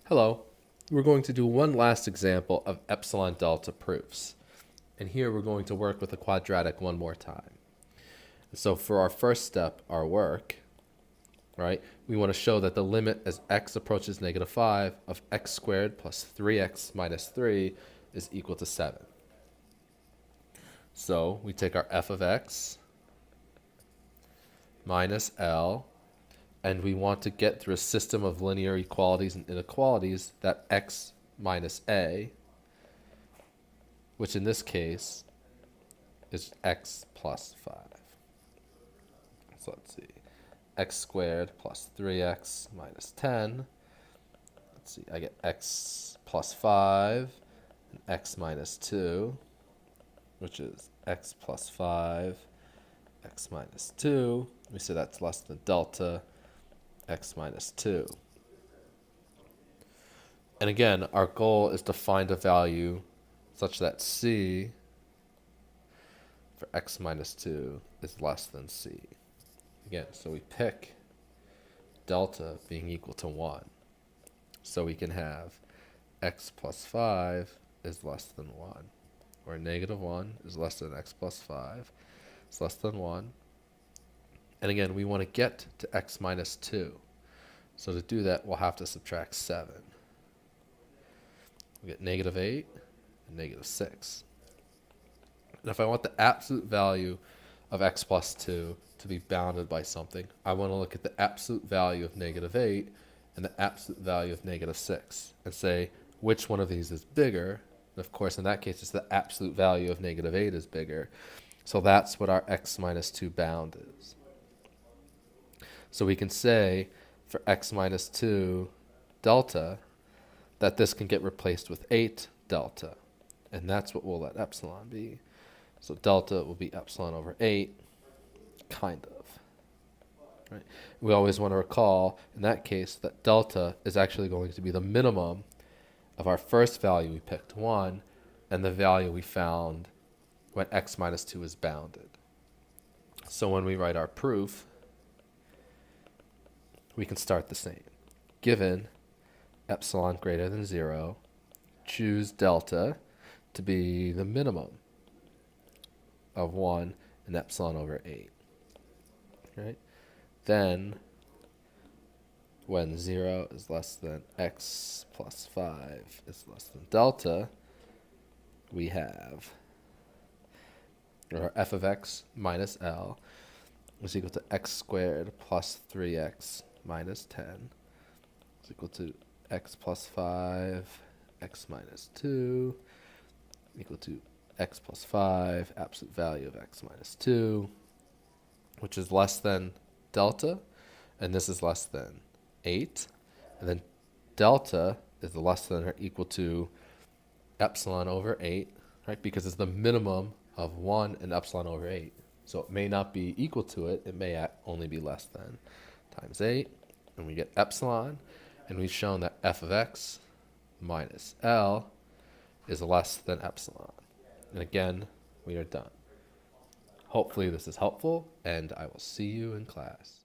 Hello. We're going to do one last example of epsilon delta proofs. And here we're going to work with a quadratic one more time. So for our first step, our work, right, we want to show that the limit as x approaches negative 5 of x squared plus 3x minus 3 is equal to 7. So we take our f of x minus L, and we want to get through a system of linear equalities and inequalities that x minus a, which in this case is x plus 5. So let's see, x squared plus 3x minus 10. Let's see, I get x plus 5 and x minus 2, which is x plus 5, x minus 2. We say that's less than delta x minus 2. And again, our goal is to find a value such that c for x minus 2 is less than c. Again, so we pick delta being equal to 1. So we can have x plus 5 is less than 1, or negative 1 is less than x plus 5. It's less than 1. And again, we want to get to x minus 2. So to do that, we'll have to subtract 7. We get negative 8 and negative 6. And if I want the absolute value of x plus 2 to be bounded by something, I want to look at the absolute value of negative 8 and the absolute value of negative 6 and say which one of these is bigger. And of course, in that case, it's the absolute value of negative 8 is bigger. So that's what our x minus 2 bound is. So we can say for x minus 2 delta that this can get replaced with 8 delta. And that's what we'll let epsilon be. So delta will be epsilon over 8, kind of. Right? We always want to recall, in that case, that delta is actually going to be the minimum of our first value we picked, 1, and the value we found when x minus 2 is bounded. So when we write our proof, we can start the same. Given epsilon greater than 0, choose delta to be the minimum of 1 and epsilon over 8. Right? Then, when 0 is less than x plus 5 is less than delta, we have our f of x minus L is equal to x squared plus 3x minus 10 is equal to x plus 5, x minus 2, equal to x plus 5, absolute value of x minus 2, which is less than delta, and this is less than 8. And then delta is less than or equal to epsilon over 8, right? Because it's the minimum of 1 and epsilon over 8. So it may not be equal to it. It may only be less than times 8. And we get epsilon. And we've shown that f of x minus L is less than epsilon. And again, we are done. Hopefully this is helpful, and I will see you in class.